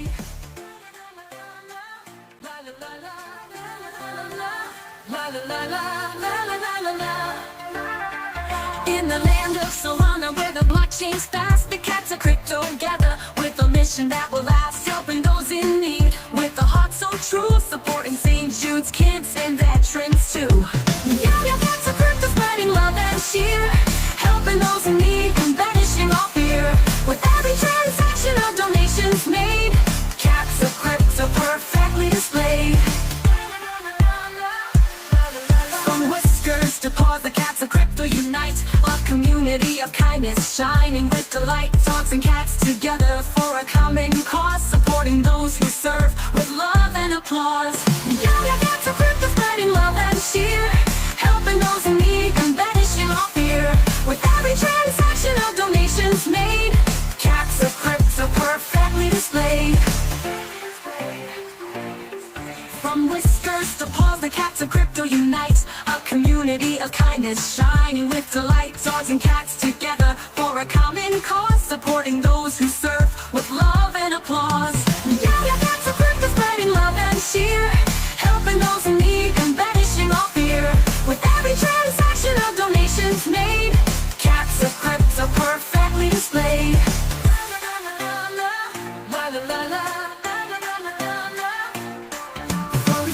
display. La la la la la la la la la la la. In the land of Solana, where the blockchain's fast, the cats of crypto gather with a mission that will last, helping those in need with a heart so true, supporting St. Jude's kids and veterans too. Yeah, cats of crypto, spreading love and cheer, helping those in need and banishing all fear. With every transaction of donations made, cats of crypto perfectly displayed. From whiskers to paws, the cats of crypto unite, a community of kindness shining with delight. Dogs and cats together for a common cause, supporting those who serve with love and applause. Yeah, cats of crypto, spreading love and cheer, helping those in need and banishing all fear. With every transaction of donations made, cats of crypto perfectly displayed. From whiskers to paws, the cats of crypto unite, a community of kindness shining with delight. Dogs and cats together for a common cause, supporting those who serve with love and applause. Yeah, cats of crypto, spreading love and cheer, helping those in need and banishing all fear. With every transaction of donations made, cats of crypto perfectly displayed. La la la la.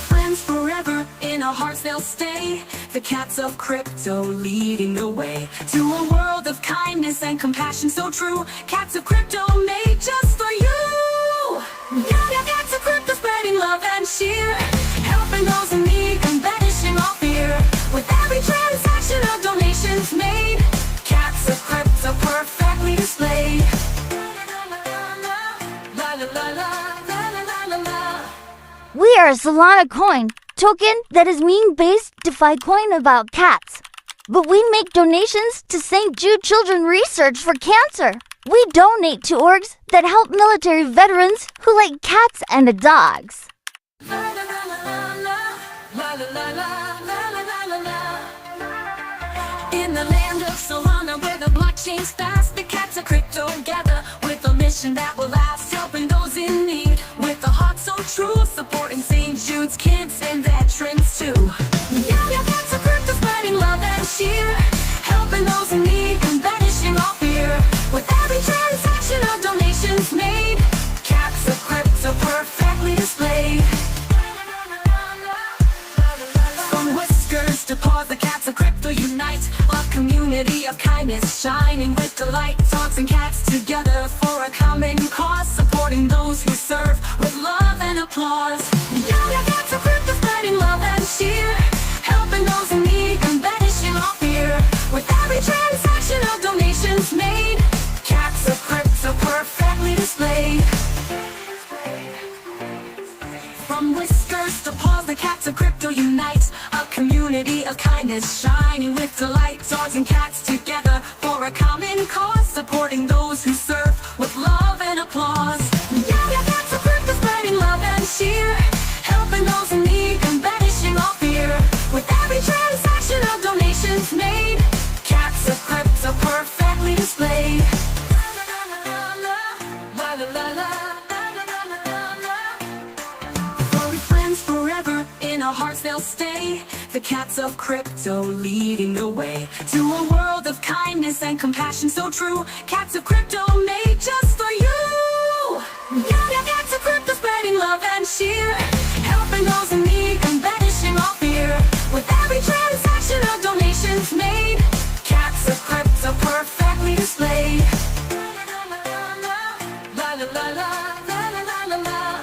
Friends forever, in our hearts they'll stay. The cats of crypto leading the way to a world of kindness and compassion so true. Cats of crypto made just for you. Yeah, cats of crypto, spreading love and cheer, helping those in need and banishing all fear. With every transaction of donations made, cats of crypto perfectly displayed. La la la la la la la la. We are a Solana coin token that is meme-based DeFi coin about cats. But we make donations to St. Jude Children Research for Cancer. We donate to orgs that help military veterans who like cats and the dogs. In the land of Solana, where the blockchain's fast, the cats of crypto gather with a mission that will last, helping those in need with a heart so true, supporting St. Jude's kids and veterans too. Yeah, cats of crypto, spreading love and cheer, helping those in need and banishing all fear. With every transaction of donations made, cats of crypto perfectly displayed. From whiskers to paws, the cats of crypto unite, a community of kindness shining with delight. Dogs and cats together for a common cause, supporting those who serve with love and applause. Yeah, cats of crypto, spreading love and cheer, helping those in need and banishing all fear. With every transaction of donations made, cats of crypto perfectly displayed. From whiskers to paws, the cats of crypto unite, a community of kindness shining with delight. Dogs and cats together for a common cause, supporting those who serve with love and applause. Yeah, cats of crypto, spreading love and cheer, helping those in need and banishing all fear. With every transaction of donations made, cats of crypto perfectly displayed. La la la la. Friends forever, in our hearts they'll stay. The cats of crypto leading the way to a world of kindness and compassion so true. Cats of crypto made just for you. Yeah, cats of crypto, spreading love and cheer, helping those in need and banishing all fear. With every transaction of donations made, cats of crypto perfectly displayed. La la la la la la la la.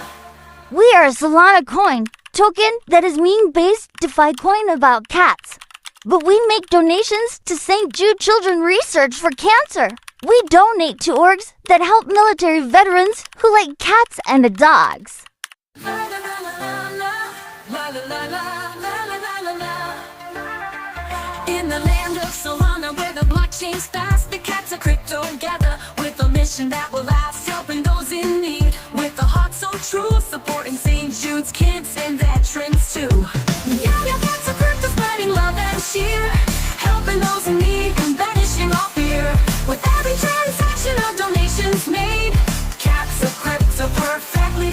We are a Solana coin token that is meme-based DeFi coin about cats. But we make donations to St. Jude Children Research for Cancer. We donate to orgs that help military veterans who like cats and the dogs. In the land of Solana, where the blockchain's fast, the cats of crypto gather with a mission that will last, helping those in need with a heart so true, supporting St. Jude's kids and veterans too. Yeah, cats of crypto, spreading love and cheer, helping those in need and banishing all fear. With every transaction of donations made, cats of crypto perfectly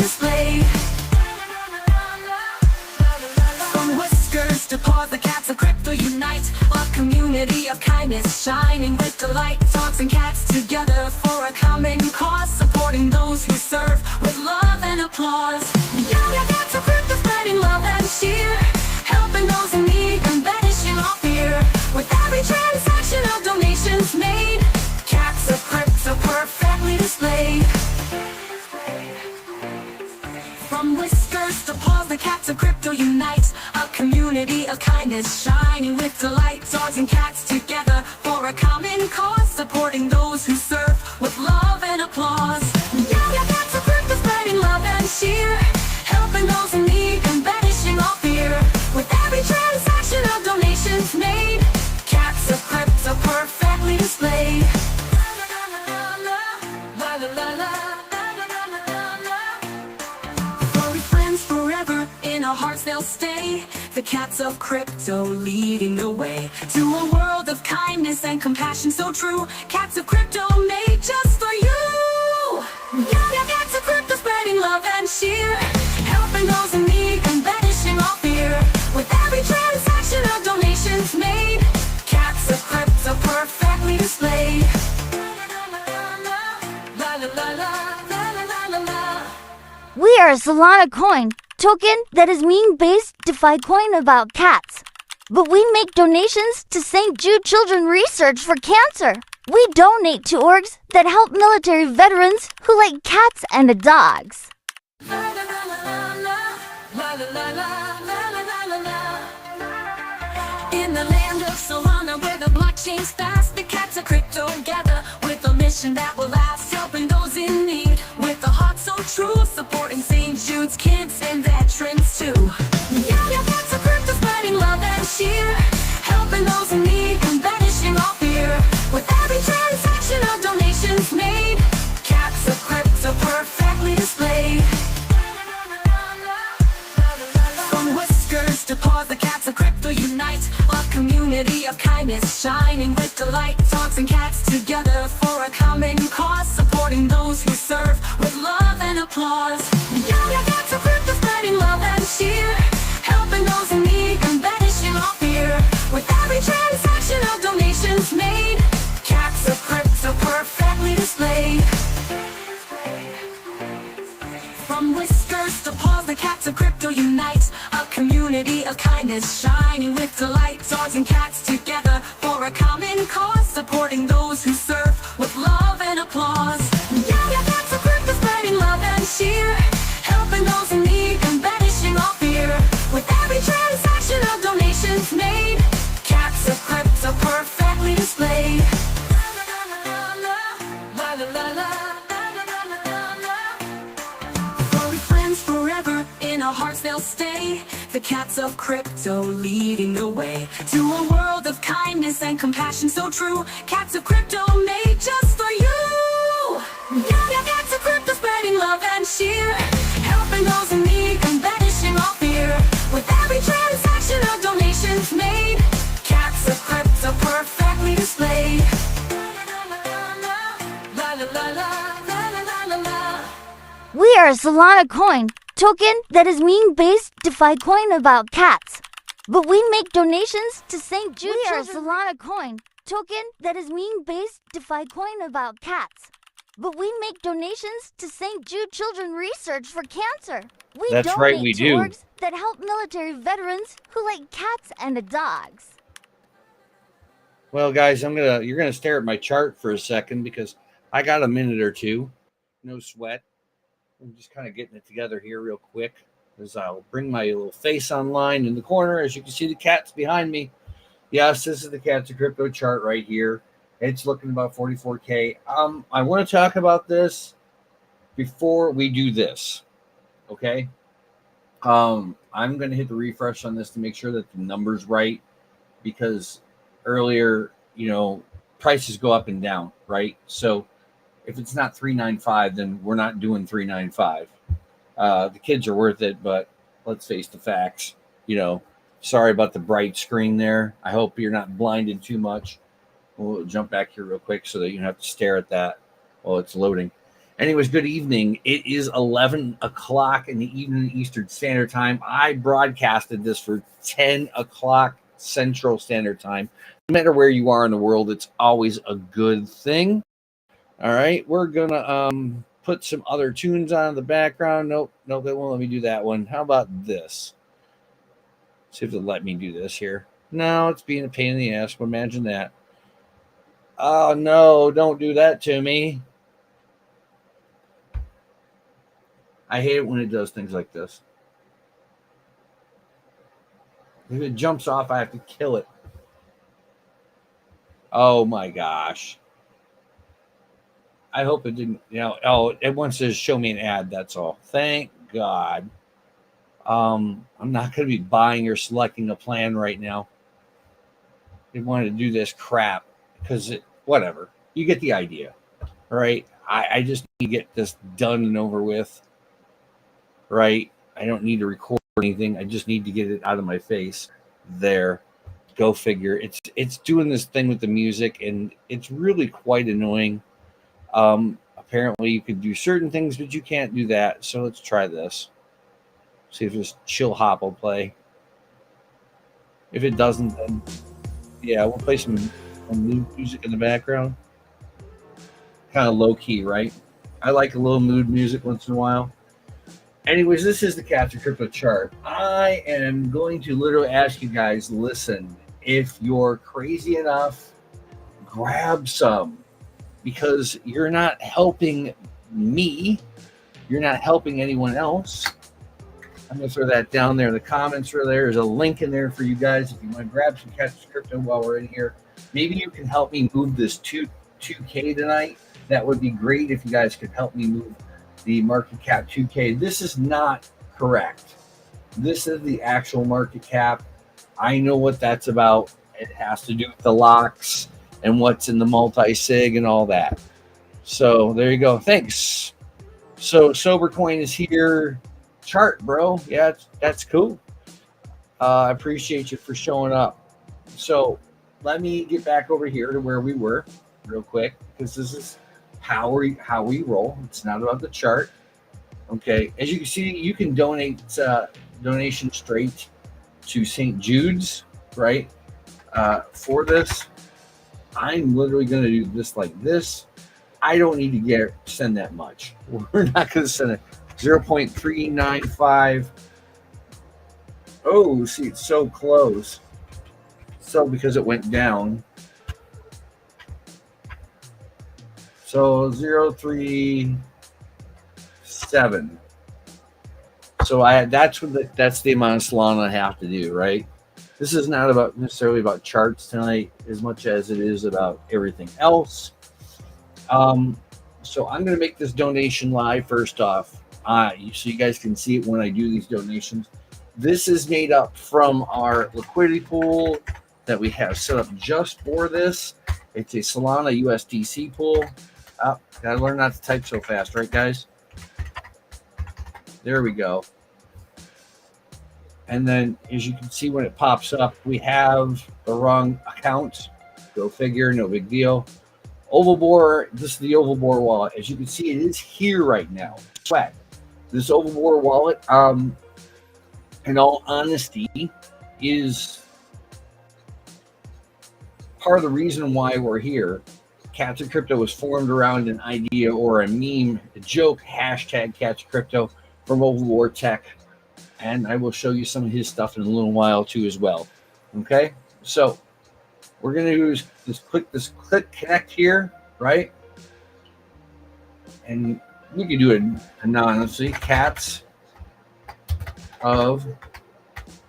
of crypto unite, a community of kindness, shining with delight. Dogs and cats together for a common cause, supporting those who serve with love and applause. Yeah, cats of crypto, spreading love and cheer, helping those in need and banishing all fear. With every transaction of donations made, cats of crypto perfectly displayed. From whiskers to paws, the cats of crypto unite, a community of kindness, shining with delight. Dogs and cats together for a common cause, supporting those who serve with love and applause. Yeah, cats of crypto, spreading love and cheer, helping those in need and banishing all fear. With every transaction of donations made, cats of crypto perfectly displayed. In our hearts they'll stay, the cats of crypto leading the way to a world of kindness and compassion so true. Cats of crypto made just for you. Yeah, cats of crypto, spreading love and cheer, helping those in need and banishing all fear. With every transaction of donations made, cats of crypto perfectly displayed. We are a Solana coin token that is meme-based DeFi coin about cats. But we make donations to St. Jude Children Research for Cancer. We donate to orgs that help military veterans who like cats and dogs. In the land of Solana, where the blockchain's fast, the cats of crypto gather with a mission that will last, helping those in need with a heart so true, supporting St. Jude's kids and veterans too. Yeah, cats of crypto, spreading love and cheer, helping those in need and banishing all fear. With every transaction of donations made, cats of crypto perfectly displayed. From whiskers to paws, the cats of crypto unite, a community of kindness, shining with delight. Dogs and cats together for a common cause, supporting those who serve with love and applause. Yeah, cats of crypto, spreading love and cheer, helping those in need and banishing all fear. With every transaction of donations made, cats of crypto perfectly displayed. From whiskers to paws, the cats of crypto unite, a community of kindness, shining with delight. Dogs and cats together for a common cause, supporting those who serve with love and applause. Yeah, cats of crypto, spreading love and cheer, helping those in need and banishing all fear. With every transaction of donations made, cats of crypto perfectly displayed. Forever in our hearts they'll stay, the cats of crypto leading the way to a world of kindness and compassion so true. Cats of crypto made just for you. Yeah, cats of crypto, spreading love and cheer, helping those in need and banishing all fear. With every transaction of donations made, cats of crypto perfectly displayed. We are a Solana coin token that is meme-based DeFi coin about cats. But we make donations to St. Jude Children. We are a Solana coin token that is meme-based DeFi coin about cats. But we make donations to St. Jude Children Research for Cancer. We That's donate right, we to do. orgs that help military veterans who like cats and dogs. Well, guys, you're gonna stare at my chart for a second because I got a minute or two. No sweat. I'm just kind of getting it together here real quick as I'll bring my little face online in the corner. As you can see, the cat's behind me. Yes, this is the Cats of Crypto chart right here. It's looking about 44K. I want to talk about this before we do this. Okay. I'm going to hit the refresh on this to make sure that the number's right, because earlier, prices go up and down, right? So if it's not 395, then we're not doing 395. The kids are worth it, but let's face the facts. Sorry about the bright screen there. I hope you're not blinded too much. We'll jump back here real quick so that you don't have to stare at that while it's loading. Anyways, good evening. It is 11 o'clock in the evening Eastern Standard Time. I broadcasted this for 10 o'clock Central Standard Time. No matter where you are in the world, it's always a good thing. All right, we're gonna put some other tunes on in the background. Nope, they won't let me do that one. How about this? See if it'll let me do this here. No, it's being a pain in the ass. But imagine that. Oh no, don't do that to me. I hate it when it does things like this. If it jumps off, I have to kill it. Oh my gosh. I hope it didn't, it wants to show me an ad, that's all. Thank God. I'm not going to be buying or selecting a plan right now. They wanted to do this crap because whatever. You get the idea. All right. I just need to get this done and over with. Right. I don't need to record anything. I just need to get it out of my face. There. Go figure. It's doing this thing with the music, and it's really quite annoying. Apparently you can do certain things, but you can't do that. So let's try this. See if this chill hop will play. If it doesn't, then yeah, we'll play some mood music in the background. Kind of low key, right? I like a little mood music once in a while. Anyways, this is the Capture Crypto chart. I am going to literally ask you guys, listen, if you're crazy enough, grab some, because you're not helping me. You're not helping anyone else. I'm going to throw that down there in the comments. There's a link in there for you guys if you want to grab some Capture Crypto while we're in here. Maybe you can help me move this 2K tonight. That would be great if you guys could help me move the market cap 2K. This is not correct. This is the actual market cap. I know what that's about. It has to do with the locks and what's in the multi-sig and all that. So there you go. Thanks. So Sobercoin is here. Chart, bro. Yeah, that's cool. I appreciate you for showing up. So let me get back over here to where we were real quick, because this is how we roll. It's not about the chart. Okay, as you can see, you can donate donation straight to St. Jude's, right? For this, I'm literally going to do this like this. I don't need to send that much. We're not going to send it 0.395. Oh, see, it's so close. So because it went down. So 0.37. So that's the amount of Solana I have to do, right? This is not necessarily about charts tonight as much as it is about everything else. So I'm going to make this donation live first off, so you guys can see it when I do these donations. This is made up from our liquidity pool that we have set up just for this. It's a Solana USDC pool. Gotta learn not to type so fast, right, guys? There we go. And then, as you can see when it pops up, we have the wrong account. Go figure, no big deal. Ovalbor, this is the Ovalbor wallet. As you can see, it is here right now. Sweat. This Ovalbor wallet, in all honesty, is part of the reason why we're here. Capture Crypto was formed around an idea or a meme, a joke, hashtag Capture Crypto from Ovalbor Tech. And I will show you some of his stuff in a little while too as well. Okay, so we're going to use click connect here, right? And you can do it anonymously. Cats of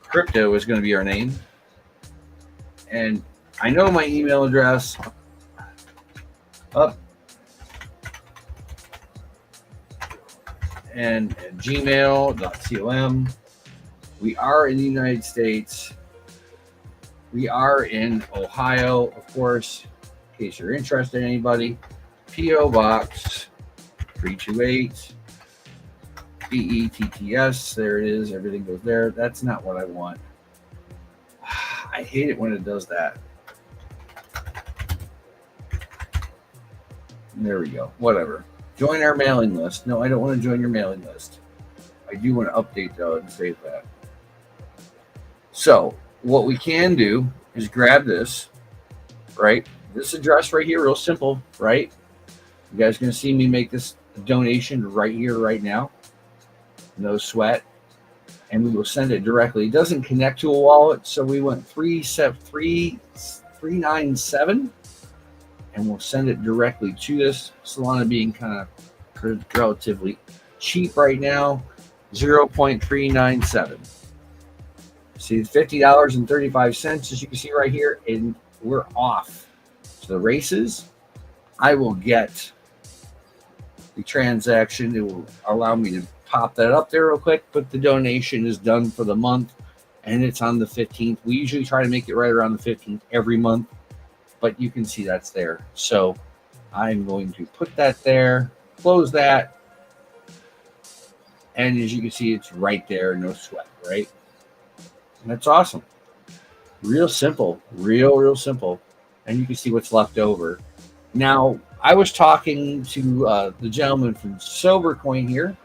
Crypto is going to be our name. And I know my email address up and gmail.com. We are in the United States. We are in Ohio, of course, in case you're interested in anybody. P.O. Box 328 BETTS. There it is. Everything goes there. That's not what I want. I hate it when it does that. There we go. Whatever. Join our mailing list. No, I don't want to join your mailing list. I do want to update though and save that. So what we can do is grab this, right? This address right here, real simple, right? You guys going to see me make this donation right here, right now. No sweat. And we will send it directly. It doesn't connect to a wallet, so we went 397, and we'll send it directly to this. Solana being kind of relatively cheap right now, 0.397. See, $50.35, as you can see right here, and we're off to the races. I will get the transaction. It will allow me to pop that up there real quick, but the donation is done for the month, and it's on the 15th. We usually try to make it right around the 15th every month, but you can see that's there. So I'm going to put that there, close that, and as you can see, it's right there, no sweat, right? And that's awesome. Real simple, real simple. And you can see what's left over. Now, I was talking to the gentleman from SoberCoin here.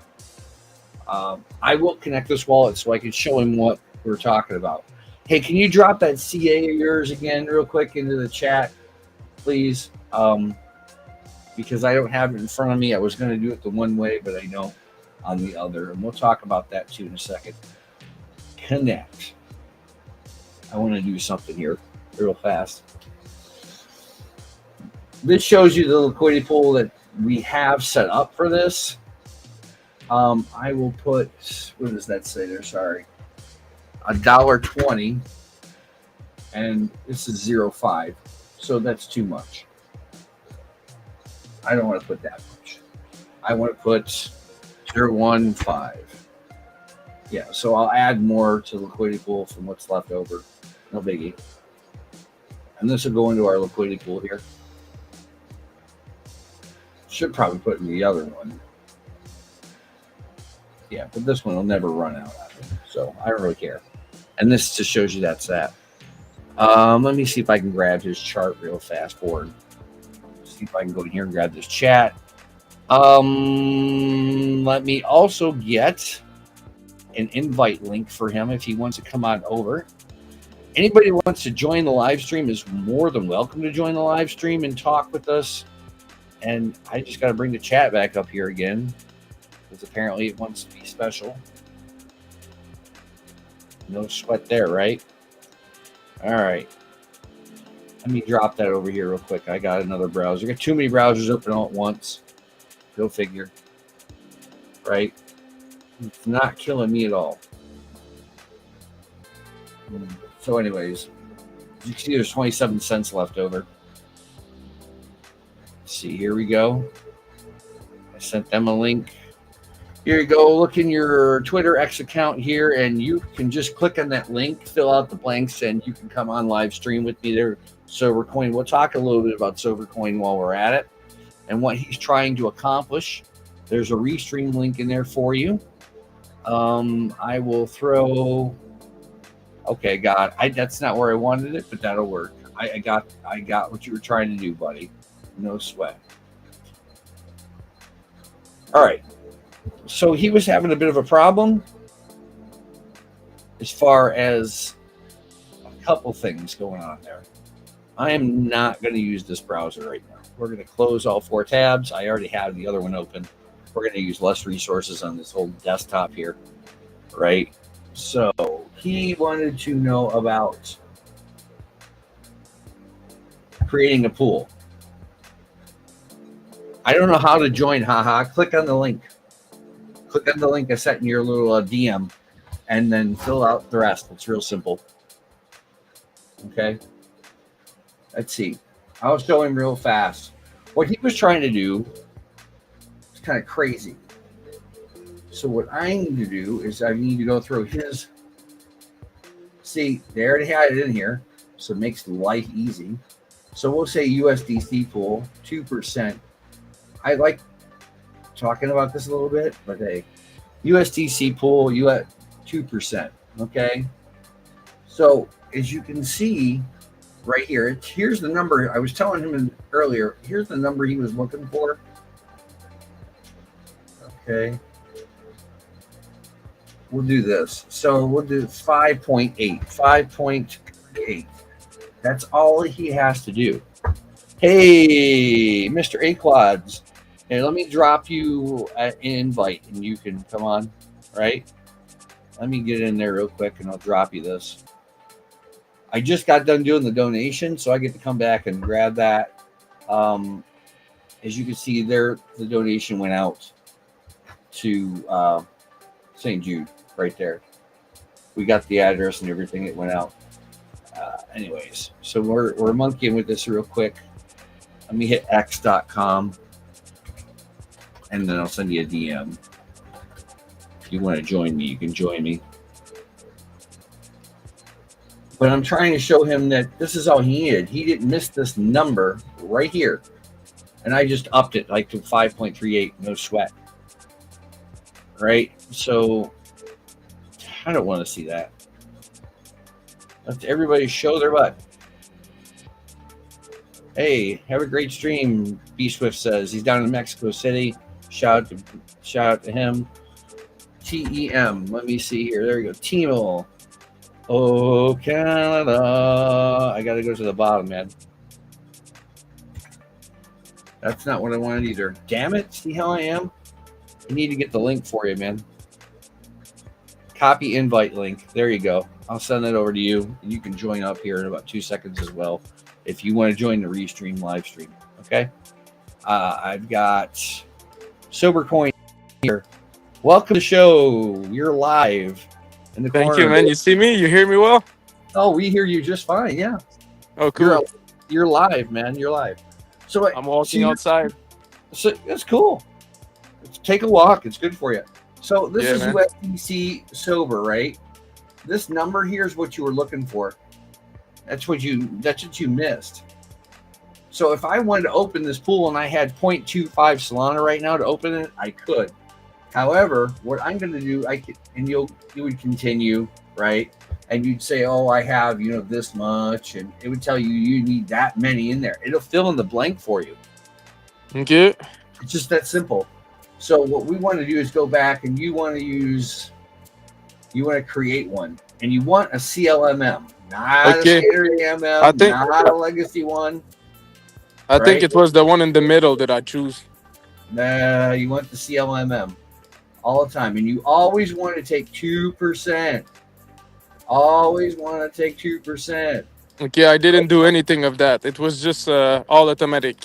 I will connect this wallet so I can show him what we're talking about. Hey, can you drop that CA of yours again real quick into the chat, please? Because I don't have it in front of me. I was going to do it the one way, but I know on the other. And we'll talk about that too in a second. Connect. I want to do something here real fast. This shows you the liquidity pool that we have set up for this. I will put, what does that say there? Sorry. $1.20, and this is 0.5, so that's too much. I don't want to put that much. I want to put 0.15. Yeah, so I'll add more to the liquidity pool from what's left over. No biggie. And this will go into our liquidity pool here. Should probably put in the other one. Yeah, but this one will never run out, so I don't really care. And this just shows you that's that. Let me see if I can grab his chart real fast for him. See if I can go in here and grab this chat. Let me also get an invite link for him if he wants to come on over. Anybody who wants to join the live stream is more than welcome to join the live stream and talk with us. And I just got to bring the chat back up here again, because apparently it wants to be special. No sweat there, right? All right. Let me drop that over here real quick. I got another browser. I got too many browsers open all at once. Go figure. Right? It's not killing me at all. So anyways, you can see there's 27 cents left over. Let's see, here we go. I sent them a link. Here you go. Look in your Twitter X account here, and you can just click on that link, fill out the blanks, and you can come on live stream with me there. SoberCoin. We'll talk a little bit about SoberCoin while we're at it and what he's trying to accomplish. There's a restream link in there for you. I will throw. Okay, God, that's not where I wanted it, but that'll work. I got what you were trying to do, buddy. No sweat. All right. So he was having a bit of a problem as far as a couple things going on there. I am not going to use this browser right now. We're going to close all 4 tabs. I already have the other one open. We're going to use less resources on this whole desktop here, right? So he wanted to know about creating a pool. I don't know how to join, haha. Click on the link. Click on the link I sent in your little DM, and then fill out the rest. It's real simple. Okay. Let's see. I'll show him real fast. What he was trying to do is kind of crazy. So what I need to do is I need to go through his. See, they already had it in here, so it makes life easy. So we'll say USDC pool, 2%. I like talking about this a little bit, but hey, USDC pool, you at 2%. Okay. So as you can see right here, here's the number I was telling him earlier. Here's the number he was looking for. Okay. we'll do this. So we'll do 5.8. 5.8. That's all he has to do. Hey, Mr. Aquads. Hey, let me drop you an invite and you can come on, right? Let me get in there real quick and I'll drop you this. I just got done doing the donation, so I get to come back and grab that. As you can see there, the donation went out to St. Jude right there. We got the address and everything. It went out. Anyways, so we're monkeying with this real quick. Let me hit x.com and then I'll send you a DM. If you want to join me, you can join me. But I'm trying to show him that this is all he needed. He didn't miss this number right here. And I just upped it like to 5.38, no sweat. Right? So I don't want to see that. Let everybody show their butt. Hey, have a great stream, B Swift says. He's down in Mexico City. Shout out to him. TEM. Let me see here. There we go. Timo. Oh, Canada. I got to go to the bottom, man. That's not what I wanted either. Damn it. See how I am? I need to get the link for you, man. Copy invite link. There you go. I'll send that over to you. And you can join up here in about 2 seconds as well if you want to join the Restream live stream. Okay? I've got Sober Coin here. Welcome to the show. You're live in the corner. Thank you, man. You see me? You hear me well? Oh, we hear you just fine. Yeah. Oh, cool. You're live, man. You're live. So I'm walking outside. So that's cool. Take a walk. It's good for you. So this is man. USDC sober, right? This number here is what you were looking for. That's what you missed. So if I wanted to open this pool and I had 0.25 Solana right now to open it, I could. However, what I'm going to do, you would continue, right? And you'd say, oh, I have, this much. And it would tell you, you need that many in there. It'll fill in the blank for you. Okay. It's just that simple. So what we want to do is go back and you want to create one. And you want a CLMM, not a standard MM, not a legacy one. I think it was the one in the middle that I choose. Nah, you want the CLMM all the time. And you always want to take 2%. Always want to take 2%. Okay, I didn't do anything of that. It was just all automatic.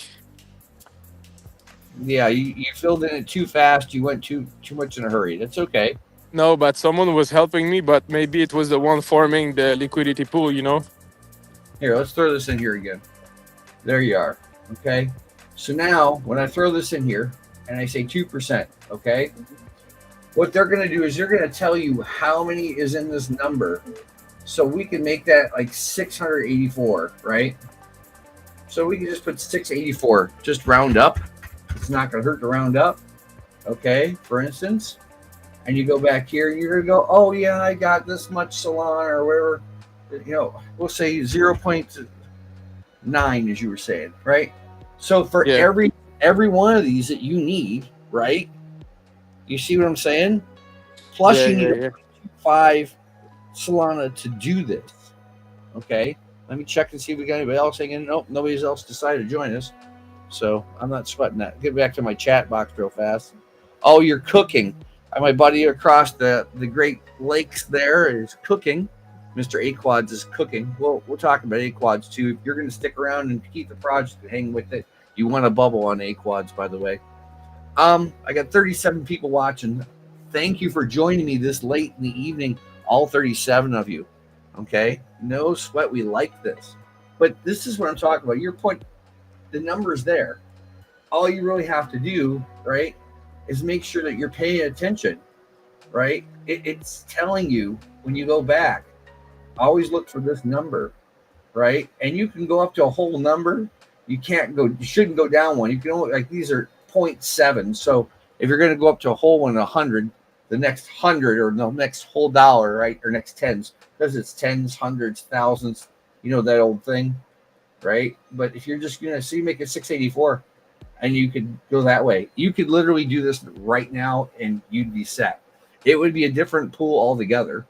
Yeah, you filled in it too fast. You went too much in a hurry. That's okay. No, but someone was helping me, but maybe it was the one forming the liquidity pool, Here, let's throw this in here again. There you are. Okay. So now when I throw this in here and I say 2%, okay, what they're going to do is they're going to tell you how many is in this number. So we can make that like 684, right? So we can just put 684, just round up. It's not going to hurt to round up. Okay, for instance. And you go back here, you're going to go, oh, yeah, I got this much Solana or whatever. We'll say 0.9, as you were saying, right? So for every one of these that you need, right? You see what I'm saying? Plus you need 5 Solana to do this. Okay? Let me check and see if we got anybody else hanging. Nope, nobody else decided to join us. So I'm not sweating that. Get back to my chat box real fast. Oh, you're cooking. My buddy across the Great Lakes there is cooking. Mr. Aquads is cooking. Well, we'll talk about Aquads too. If you're going to stick around and keep the project and hang with it, you want a bubble on Aquads, by the way. I got 37 people watching. Thank you for joining me this late in the evening, all 37 of you. Okay? No sweat. We like this. But this is what I'm talking about. Your point, the number's there. All you really have to do, right, is make sure that you're paying attention, right? It's telling you when you go back, always look for this number, right? And you can go up to a whole number. You shouldn't go down one. You can only, like, these are 0.7. So if you're going to go up to a whole one, 100, the next 100 or the next whole dollar, right? Or next tens, because it's tens, hundreds, thousands, that old thing, right? But if you're just going to, so you make it 684 and you could go that way. You could literally do this right now and you'd be set. it would be a different pool altogether.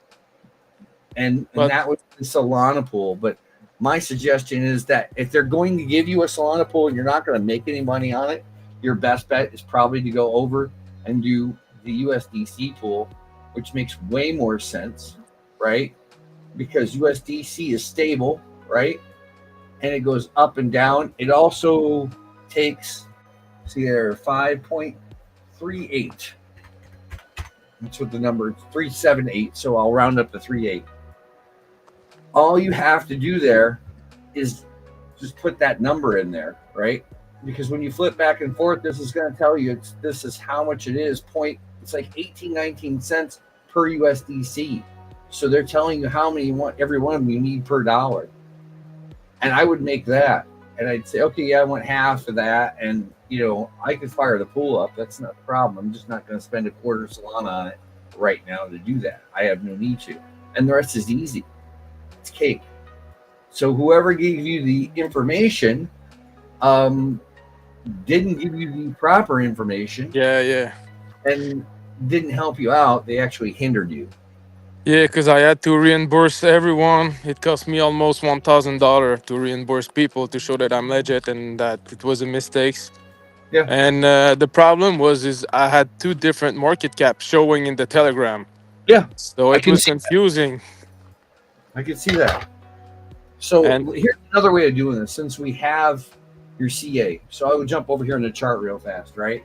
And But that was the Solana pool. But my suggestion is that if they're going to give you a Solana pool and you're not going to make any money on it, your best bet is probably to go over and do the USDC pool, which makes way more sense, right? Because USDC is stable, right? And it goes up and down. It also takes, see there, 5.38. That's what the number is, 378. So I'll round up to 38. All you have to do there is just put that number in there, right? Because when you flip back and forth, this is going to tell you this is how much it is. It's like 18, 19 cents per USDC. So they're telling you how many you want, every one of them you need per dollar. And I would make that. And I'd say, okay, yeah, I want half of that. And, I could fire the pool up. That's not a problem. I'm just not going to spend a quarter Solana on it right now to do that. I have no need to. And the rest is easy. It's cake. So whoever gave you the information didn't give you the proper information. yeah. And didn't help you out. They actually hindered you. Yeah, because I had to reimburse everyone. It cost me almost $1,000 to reimburse people to show that I'm legit and that it was a mistake. Yeah. And the problem is I had two different market caps showing in the Telegram, Yeah. so I it can was see that. confusing. I can see that. So And here's another way of doing this. Since we have your CA, so I would jump over here in the chart real fast, right?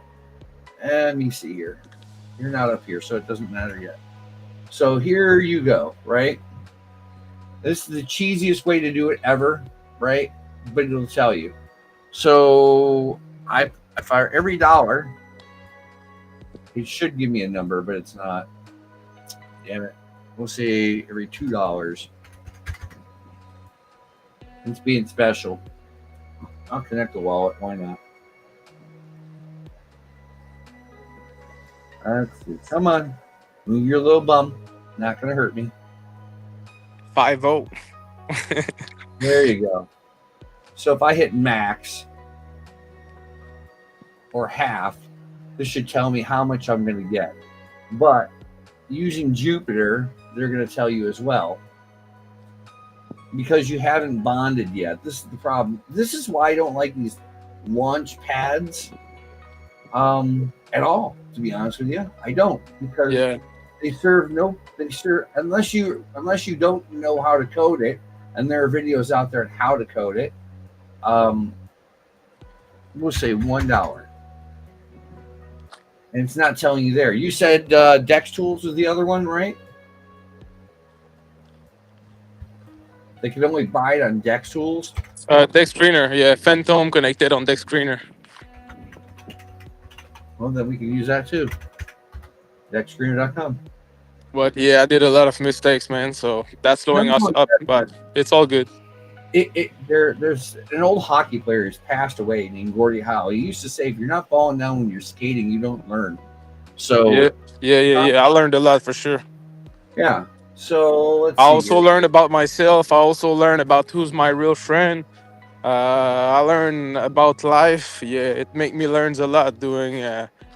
Let me see here. You're not up here, so it doesn't matter yet. So here you go, right? This is the cheesiest way to do it ever, right? But it'll tell you. So I fire every dollar. It should give me a number, but it's not. Damn it. We'll say every $2. It's being special. I'll connect the wallet. Why not? Let's see. Come on. Move your little bum. Not going to hurt me. 5-0. There you go. So if I hit max or half, this should tell me how much I'm going to get. But using Jupiter, they're going to tell you as well. Because you haven't bonded yet. This is the problem. This is why I don't like these launch pads at all, to be honest with you. I don't, because Yeah. they serve unless you don't know how to code it, and there are videos out there on how to code it. We'll say $1. And it's not telling you there. You said Dex Tools was the other one, right? They can only buy it on Dex Tools. Dex Screener, yeah, Phantom connected on Dex Screener. Well, then we can use that too. DexScreener.com. But yeah, I did a lot of mistakes, man. So that's slowing us up, but it's all good. There's an old hockey player who's passed away named Gordie Howe. He used to say, if you're not falling down when you're skating, you don't learn. So Yeah. I learned a lot for sure. yeah. So let's I see also here. learned about myself. I also learned about who's my real friend. I learned about life. Yeah, it made me learn a lot doing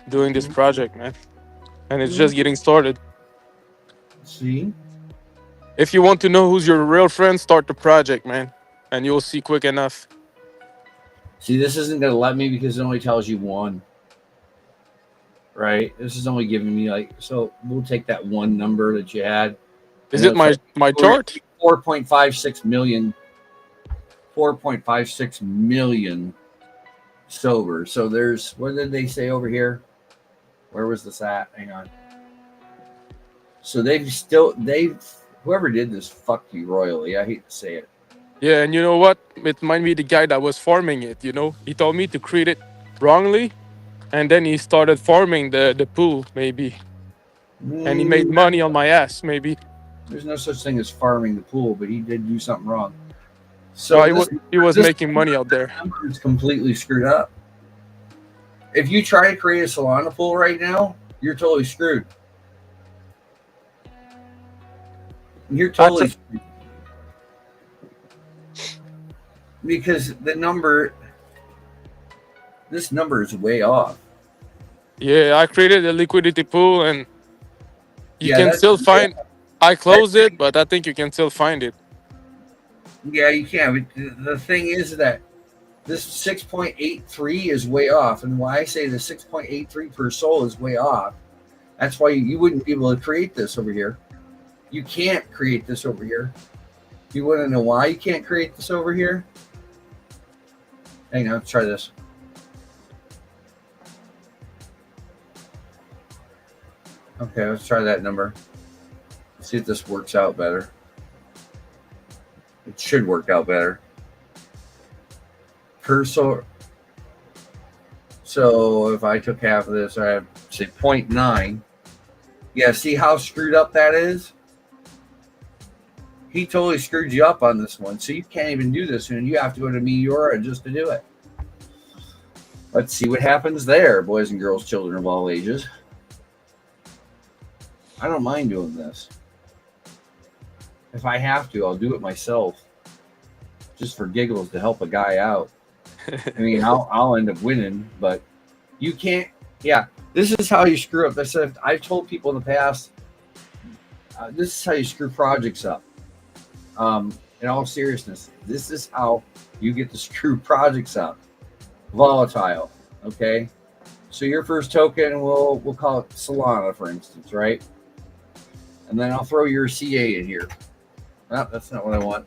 this project, man. And it's just getting started. See? If you want to know who's your real friend, start the project, man, and you'll see quick enough. See, this isn't going to let me because it only tells you one. Right? This is only giving me so we'll take that one number that you had. Is it my chart? 4.56 million. 4.56 million sober. So there's, what did they say over here? Where was this at? Hang on. So whoever did this fucked you royally. I hate to say it. Yeah, and you know what? It might be the guy that was farming it, He told me to create it wrongly, and then he started farming the pool, maybe. And he made money on my ass, maybe. There's no such thing as farming the pool, but he did do something wrong. So he was making money out there. It's completely screwed up. If you try to create a Solana pool right now, you're totally screwed. You're totally screwed. Because this number is way off. Yeah, I created a liquidity pool, and You Yeah, can that's still find. I closed it, but I think you can still find it. yeah, you can. But the thing is that this 6.83 is way off, and why I say the 6.83 per soul is way off. That's why you wouldn't be able to create this over here. You can't create this over here. You want to know why you can't create this over here? Hang on, let's try this. Okay, let's try that number. See if this works out better. It should work out better. Per soul. So if I took half of this, I have say 0.9. Yeah, see how screwed up that is? He totally screwed you up on this one. So you can't even do this, and you have to go to Meteora just to do it. Let's see what happens there, boys and girls, children of all ages. I don't mind doing this. If I have to, I'll do it myself. Just for giggles to help a guy out. I mean, I'll end up winning, but you can't. Yeah, this is how you screw up. I've told people in the past, this is how you screw projects up. In all seriousness, this is how you get to screw projects up. Volatile, okay? So your first token, we'll call it Solana, for instance, right? And then I'll throw your CA in here. No, that's not what I want.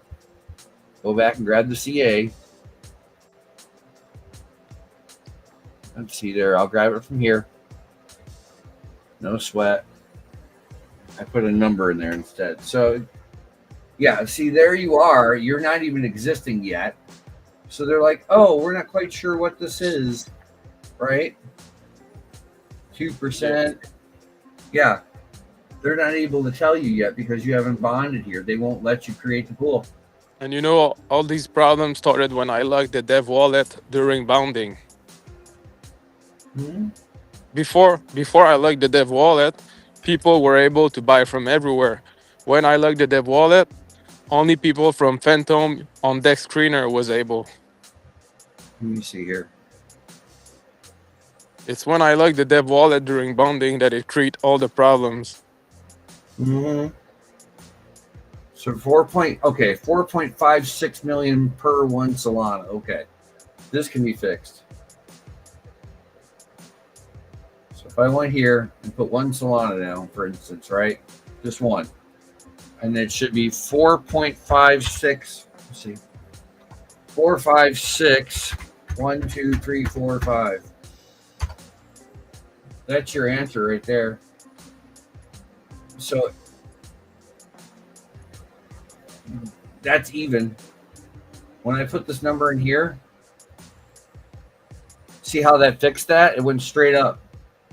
Go back and grab the CA. Let's see there. I'll grab it from here. No sweat. I put a number in there instead. So, yeah, see, there you are. You're not even existing yet. So they're like, oh, we're not quite sure what this is, right? 2%. Yeah. They're not able to tell you yet because you haven't bonded here. They won't let you create the pool. And you know, all these problems started when I logged the dev wallet during bounding. Mm-hmm. Before I logged the dev wallet, people were able to buy from everywhere. When I logged the dev wallet, only people from Phantom on Dex Screener was able. Let me see here. It's when I logged the dev wallet during bounding that it created all the problems. Mm-hmm. So 4.56 million per one Solana. Okay, this can be fixed. So if I went here and put one Solana down, for instance, right, just one, and it should be 4.56. Let's see, 456. 1, 2, 3, 4, 5. That's your answer right there. So that's even. When I put this number in here, see how that fixed that? It went straight up,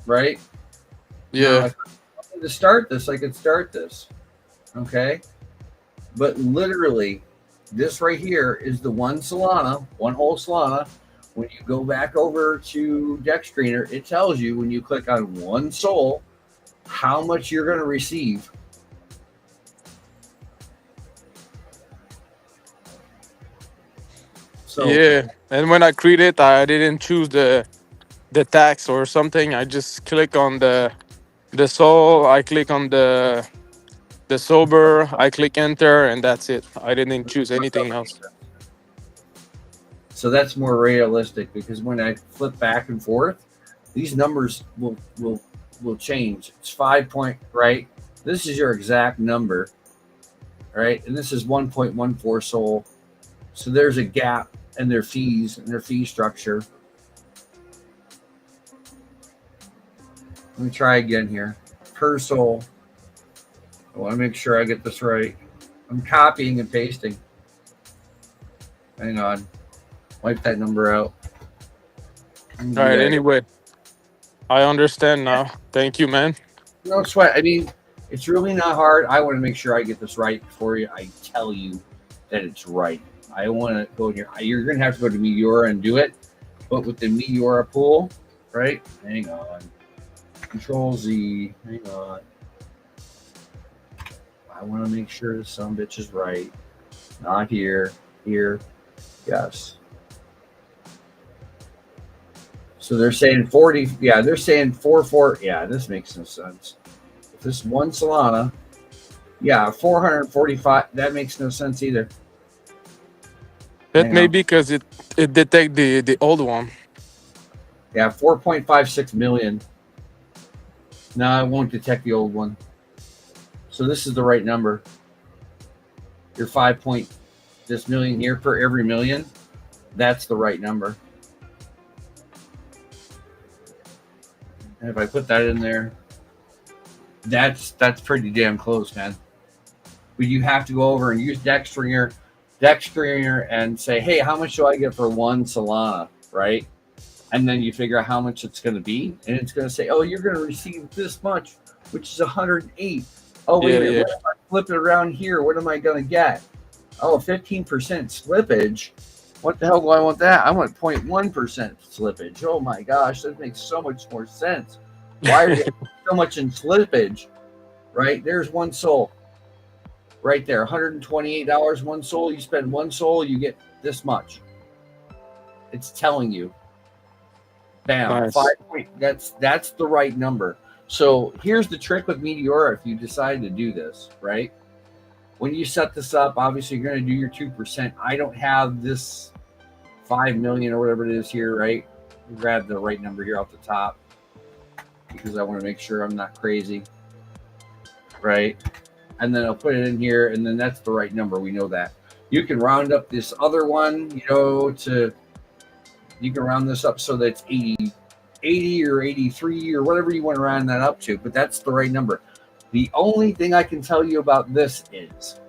right? Yeah. Now, to start this, I could start this, okay? But literally, this right here is the one Solana, one whole Solana. When you go back over to Dex Screener, it tells you when you click on one soul how much you're going to receive. So Yeah. And when I created, I didn't choose the tax or something. I just click on the soul. I click on the sober. I click enter, and that's it. I didn't choose anything else. So that's more realistic because when I flip back and forth, these numbers will change. It's 5 point, right? This is your exact number, right? And this is 1.14 soul. So there's a gap in their fees and their fee structure. Let me try again here. Per soul. I want to make sure I get this right. I'm copying and pasting. Hang on. Wipe that number out. All right. Anyway, I understand now. Thank you, man. No sweat. I mean, it's really not hard. I want to make sure I get this right before I tell you that it's right. I want to go in here. You're going to have to go to Meteora and do it. But with the Meteora pool, right? Hang on. Control Z. Hang on. I want to make sure the son bitch is right. Not here. Here. Yes. So they're saying 40. Yeah, they're saying 44. Yeah, this makes no sense. This one Solana, yeah, 445. That makes no sense either. That Hang may on. be because it detect the old one. Yeah, 4.56 million. No, it won't detect the old one. So this is the right number. Your 5 point this million here per every million. That's the right number. And if I put that in there, that's pretty damn close, man. But you have to go over and use Dexstringer and say, hey, how much do I get for one Solana, right? And then you figure out how much it's going to be, and it's going to say, oh, you're going to receive this much, which is 108. Oh, wait a minute, Yeah. what if I flip it around here? What am I going to get? Oh, 15% slippage. What the hell do I want that? I want 0.1% slippage. Oh my gosh, that makes so much more sense. Why are you so much in slippage? Right? There's one soul. Right there. $128, one soul. You spend one soul, you get this much. It's telling you. Bam. Nice. 5 point. That's the right number. So here's the trick with Meteora if you decide to do this, right? When you set this up, obviously you're going to do your 2%. I don't have this 5 million or whatever it is here, right? Grab the right number here off the top because I want to make sure I'm not crazy, right? And then I'll put it in here, and then that's the right number. We know that. You can round up this other one, you can round this up so that it's 80 or 83 or whatever you want to round that up to, but that's the right number. The only thing I can tell you about this is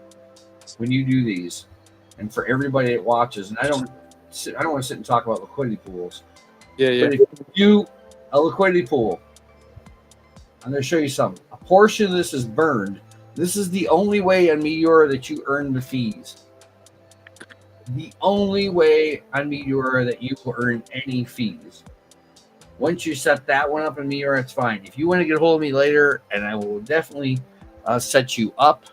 when you do these, and for everybody that watches, and I don't want to sit and talk about liquidity pools. Yeah. But if you do a liquidity pool, I'm going to show you something. A portion of this is burned. This is the only way on Meteora that you earn the fees. The only way on Meteora that you will earn any fees. Once you set that one up in Meteora, it's fine. If you want to get a hold of me later, and I will definitely set you up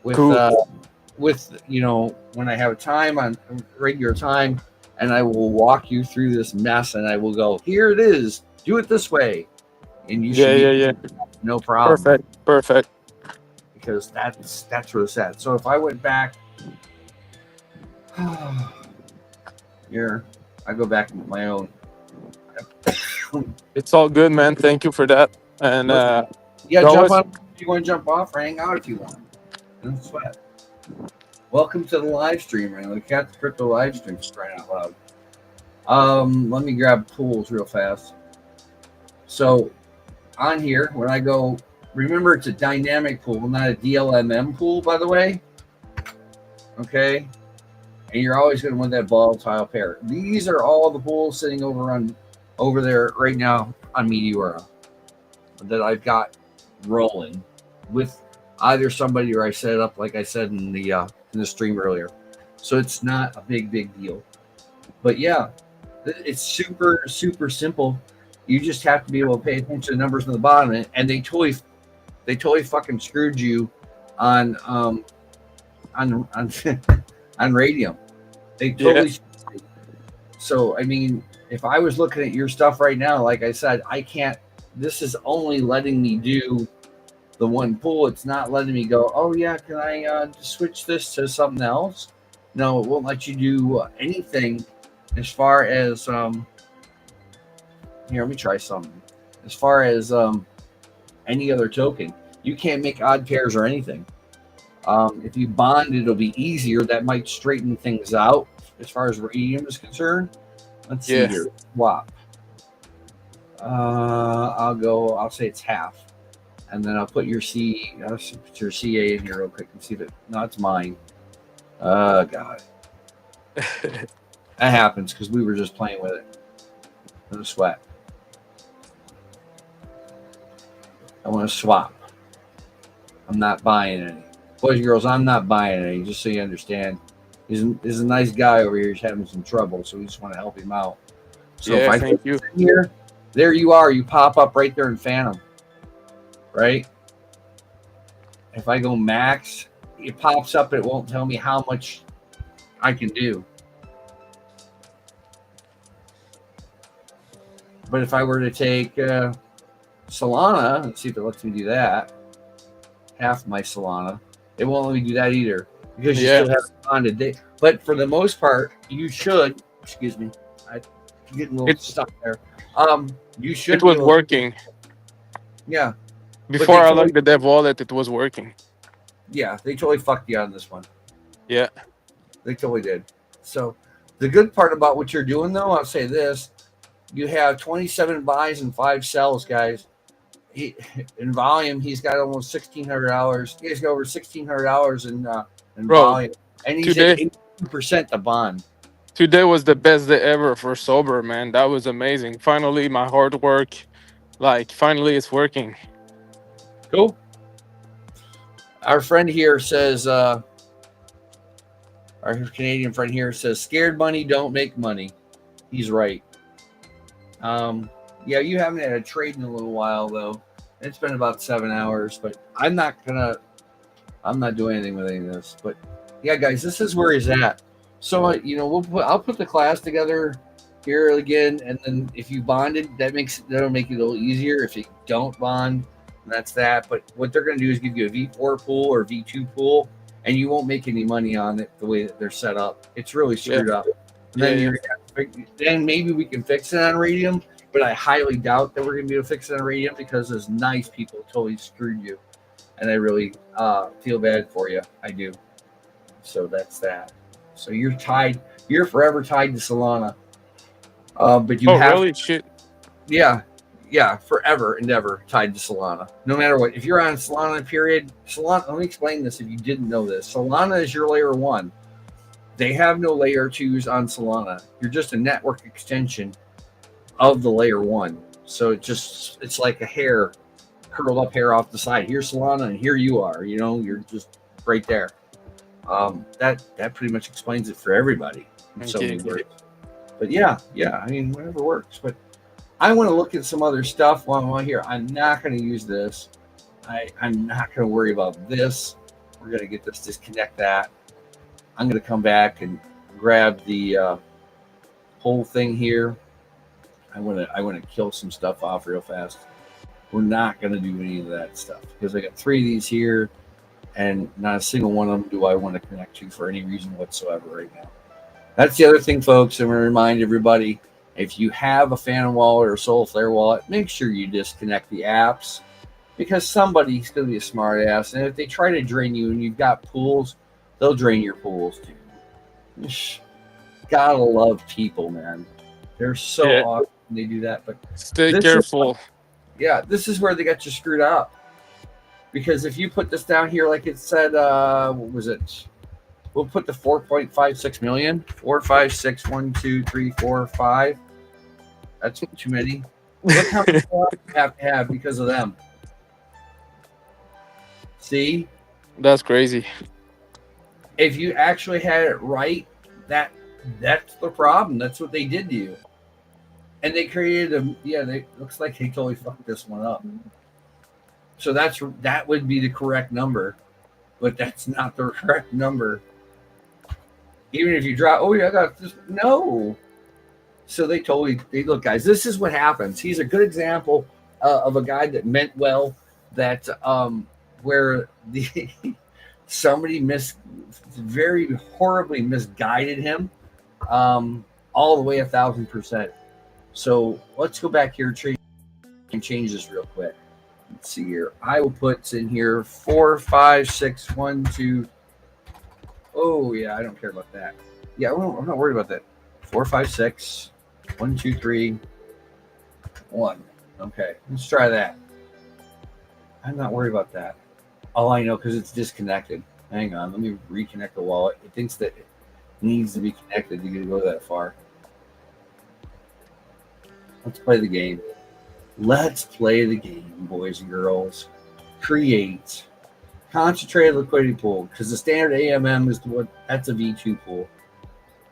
with Cool. with when I have time on regular time, and I will walk you through this mess, and I will go, here it is, do it this way, and you should Yeah. no problem. Perfect. Because that's where it's at. So if I went back here, I go back to my own. It's all good, man. Thank you for that. And Yeah, go jump with- on if you want to jump off or hang out if you want. Don't sweat. Welcome to the live stream, man. We got the crypto live stream, just crying out loud. Let me grab pools real fast. So on here, when I go, remember it's a dynamic pool, not a DLMM pool, by the way. Okay. And you're always going to want that volatile pair. These are all the pools sitting over there right now on Meteora that I've got rolling with either somebody or I set it up like I said in the stream earlier. So it's not a big deal. But yeah, it's super simple. You just have to be able to pay attention to the numbers on the bottom, and they totally fucking screwed you on on Radium. They totally. Yeah. So I mean, if I was looking at your stuff right now, like I said, I can't. This is only letting me do the one pool. It's not letting me go, oh yeah, can I switch this to something else? No, it won't let you do anything as far as here, let me try something. As far as any other token, you can't make odd pairs or anything. If you bond, it'll be easier. That might straighten things out as far as Radium is concerned. Let's see here. Swap. I'll say it's half. And then I'll put your put your CA in here real quick and see if it. No, it's mine. God. That happens because we were just playing with it. No sweat. I want to swap. I'm not buying any. Boys and girls, I'm not buying any, just so you understand. He's a nice guy over here. He's having some trouble, so we just want to help him out. So yeah, if I thank you. Here, there you are. You pop up right there in Phantom. Right? If I go max, it pops up. It won't tell me how much I can do. But if I were to take Solana, let's see if it lets me do that. Half my Solana. It won't let me do that either because you still have bonded. But for the most part, you should. Excuse me, I'm getting a little stuck there. You should. It was working. Yeah. Before I logged the dev wallet, it was working. Yeah, they totally fucked you on this one. Yeah. They totally did. So the good part about what you're doing, though, I'll say this: you have 27 buys and 5 sells, guys. In volume, he's got almost $1,600. He's got over $1,600 in volume, and he's at 80% the bond. Today was the best day ever for sober, man. That was amazing. Finally, my hard work, finally, it's working. Cool. Our friend here says, our Canadian friend here says, scared money don't make money. He's right. Yeah, you haven't had a trade in a little while, though. It's been about 7 hours, but I'm not doing anything with any of this. But yeah, guys, this is where he's at. So, I'll put the class together here again. And then if you bonded, that'll make it a little easier. If you don't bond, that's that. But what they're going to do is give you a V4 pool or V2 pool, and you won't make any money on it the way that they're set up. It's really screwed up. And then maybe we can fix it on Radium. But I highly doubt that we're going to be able to fix it on Radium because those nice people totally screwed you. And I really feel bad for you. I do. So that's that. So you're tied. You're forever tied to Solana. But you have... really? Shit. Yeah. Yeah. Forever and ever tied to Solana. No matter what. If you're on Solana period... Solana. Let me explain this if you didn't know this. Solana is your layer 1. They have no layer 2s on Solana. You're just a network extension of the layer 1. So it's like a hair, curled up hair off the side. Here's Solana and here you are, you're just right there. That pretty much explains it for everybody. So many words. But yeah, I mean, whatever works. But I want to look at some other stuff while I'm here. I'm not going to use this. I'm not going to worry about this. We're going to get this, disconnect that. I'm going to come back and grab the whole thing here. I want to kill some stuff off real fast. We're not going to do any of that stuff because I got 3 of these here, and not a single one of them do I want to connect to for any reason whatsoever right now. That's the other thing, folks. I'm going to remind everybody, if you have a Phantom wallet or a Solarflare wallet, make sure you disconnect the apps because somebody's going to be a smart ass. And if they try to drain you and you've got pools, they'll drain your pools too. Gotta love people, man. They're so awesome. They do that, but stay careful. This is where they got you screwed up. Because if you put this down here, like it said, what was it? We'll put the 4.56 million. 4, 5, 6, 1, 2, 3, 4, 5. That's too many. Look how many you have to have because of them. See? That's crazy. If you actually had it right, that's the problem. That's what they did to you. And they created looks like they totally fucked this one up. So that would be the correct number, but that's not the correct number. Even if you drop, I got this. No. So they look, guys, this is what happens. He's a good example of a guy that meant well, that where somebody very horribly misguided him all the way 1,000%. So let's go back here and change this real quick. Let's see here. I will put in here 4, 5, 6, 1, 2. Oh yeah, I don't care about that. Yeah, I'm not worried about that. 4, 5, 6, 1, 2, 3, 1. Okay, let's try that. I'm not worried about that. All I know, because it's disconnected. Hang on, let me reconnect the wallet. It thinks that it needs to be connected to go that far. Let's play the game. Let's play the game, boys and girls. Create concentrated liquidity pool, because the standard AMM is that's a V2 pool.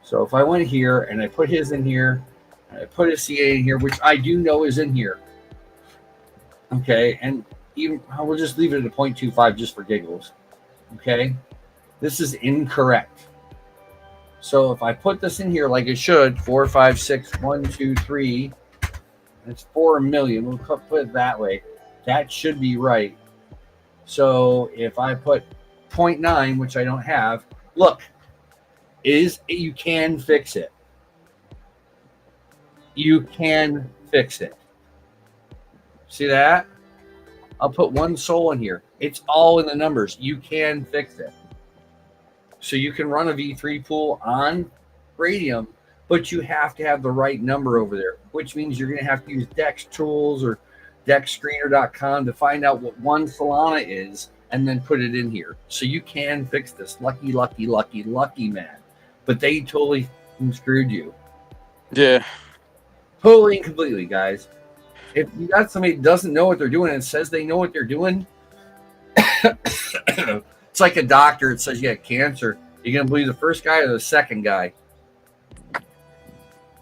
So if I went here and I put his in here, and I put his CA in here, which I do know is in here. Okay, and even we'll just leave it at 0.25 just for giggles. Okay, this is incorrect. So if I put this in here like it should, 4, 5, 6, 1, 2, 3. It's 4 million. We'll put it that way. That should be right. So if I put 0.9, which I don't have, look, you can fix it. You can fix it. See that? I'll put one soul in here. It's all in the numbers. You can fix it. So you can run a V3 pool on Radium, but you have to have the right number over there, which means you're going to have to use Dex Tools or DexScreener.com to find out what one Solana is and then put it in here. So you can fix this. Lucky, lucky, lucky, lucky man. But they totally screwed you. Yeah. Totally and completely, guys. If you got somebody that doesn't know what they're doing and says they know what they're doing, it's like a doctor that says you got cancer. You're going to believe the first guy or the second guy?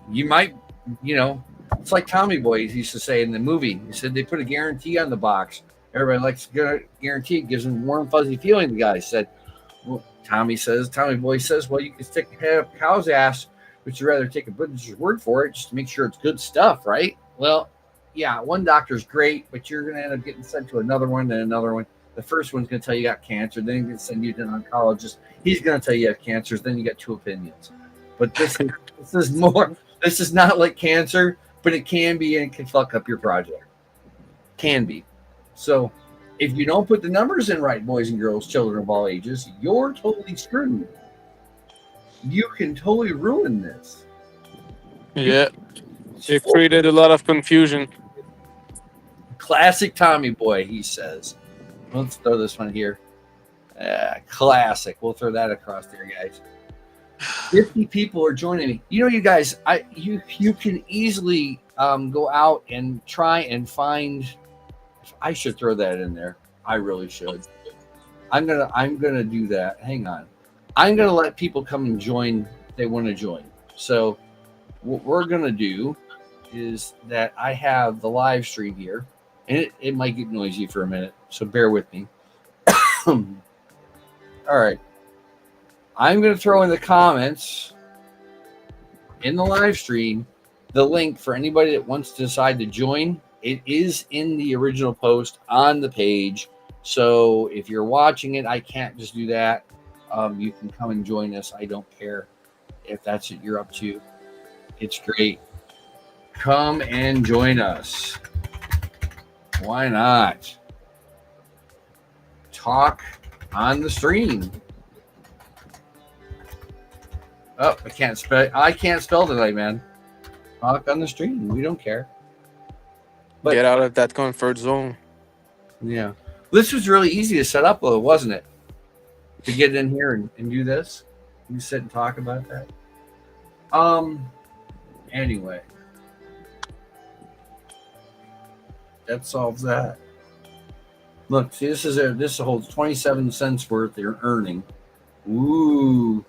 You might, it's like Tommy Boy used to say in the movie. He said they put a guarantee on the box. Everybody likes guarantee. It gives them warm, fuzzy feeling. The guy said, well, Tommy Boy says, well, you can stick your head up a cow's ass, but you'd rather take a butcher's word for it just to make sure it's good stuff, right? Well, yeah, one doctor's great, but you're going to end up getting sent to another one and another one. The first one's going to tell you got cancer. Then he's going to send you to an oncologist. He's going to tell you have cancer. Then you got two opinions. But this is more. This is not like cancer, but it can be and it can fuck up your project. Can be. So if you don't put the numbers in right, boys and girls, children of all ages, you're totally screwed. You can totally ruin this. Yeah. It created a lot of confusion. Classic Tommy Boy, he says. Let's throw this one here. Classic. We'll throw that across there, guys. 50 people are joining me. You guys, you can easily go out and try and find. I should throw that in there. I really should. I'm gonna do that. Hang on. I'm gonna let people come and join. If they want to join. So what we're gonna do is that I have the live stream here, and it might get noisy for a minute, so bear with me. All right. I'm going to throw in the comments in the live stream the link for anybody that wants to decide to join. It is in the original post on the page. So if you're watching it, I can't just do that. You can come and join us. I don't care if that's what you're up to. It's great. Come and join us. Why not? Talk on the stream. Oh, I can't spell today, man. Talk on the stream. We don't care. But, get out of that comfort zone. Yeah. This was really easy to set up, though, wasn't it? To get in here and do this. You sit and talk about that. Anyway. That solves that. Look, see, this holds 27 cents worth they're earning. Ooh.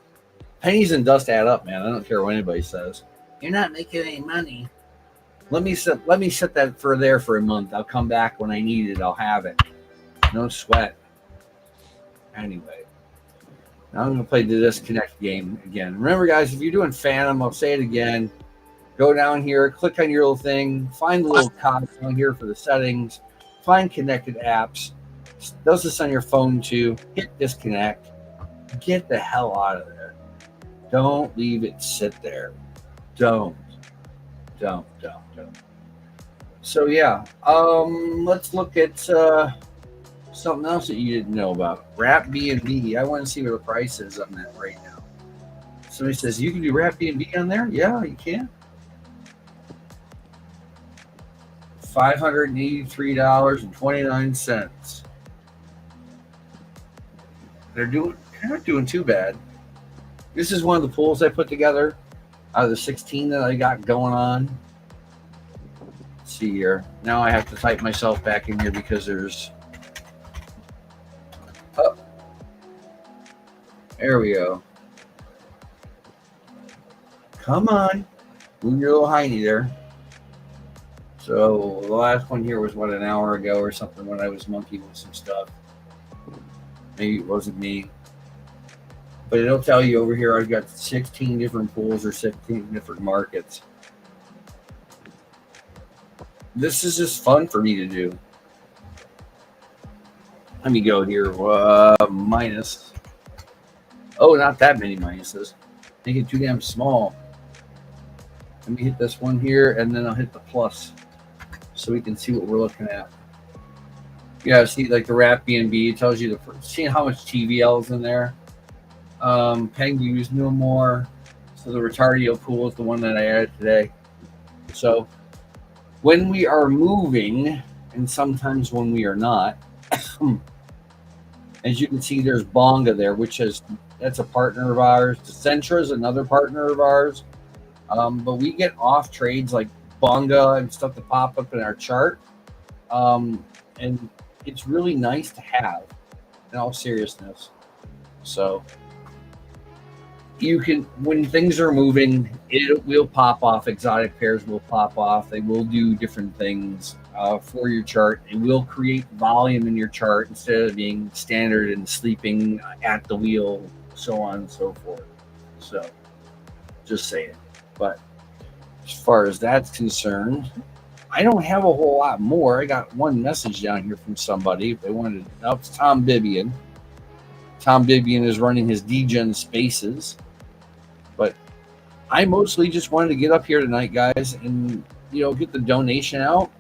Pennies and dust add up, man. I don't care what anybody says. You're not making any money. Let me set that for a month. I'll come back when I need it. I'll have it. No sweat. Anyway. Now I'm going to play the disconnect game again. Remember, guys, if you're doing Phantom, I'll say it again. Go down here, click on your little thing, find the little cog down here for the settings, find connected apps. Does this on your phone too. Hit disconnect. Get the hell out of there. Don't leave it sit there. Don't. So yeah, let's look at something else that you didn't know about. Wrap B&B. I want to see what the price is on that right now. Somebody says you can do Wrap B&B on there. Yeah, you can. $583.29. They're not doing too bad. This is one of the pools I put together out of the 16 that I got going on. Let's see here. Now I have to type myself back in here because there's. Oh, there we go. Come on, move your little hiney there. So the last one here was an hour ago or something when I was monkeying with some stuff. Maybe it wasn't me. But it'll tell you over here I've got 16 different pools or 16 different markets. This is just fun for me to do. Let me go here. Minus. Oh, not that many minuses. Make it too damn small. Let me hit this one here, and then I'll hit the plus, so we can see what we're looking at. Yeah, see, like the wrap B&B, it tells you seeing how much TVL is in there. Pengu's no more. So the Retardio pool is the one that I added today. So when we are moving, and sometimes when we are not, as you can see, there's Bonga there, that's a partner of ours. Decentra is another partner of ours. But we get off trades like Bonga and stuff that pop up in our chart. And it's really nice to have, in all seriousness. So you can, when things are moving, it will pop off. Exotic pairs will pop off. They will do different things for your chart. It will create volume in your chart instead of being standard and sleeping at the wheel, so on and so forth. So just saying. But as far as that's concerned, I don't have a whole lot more. I got one message down here from somebody. They wanted, it's Tom Bibian. Tom Bibian is running his DGen Spaces. But I mostly just wanted to get up here tonight, guys, and get the donation out.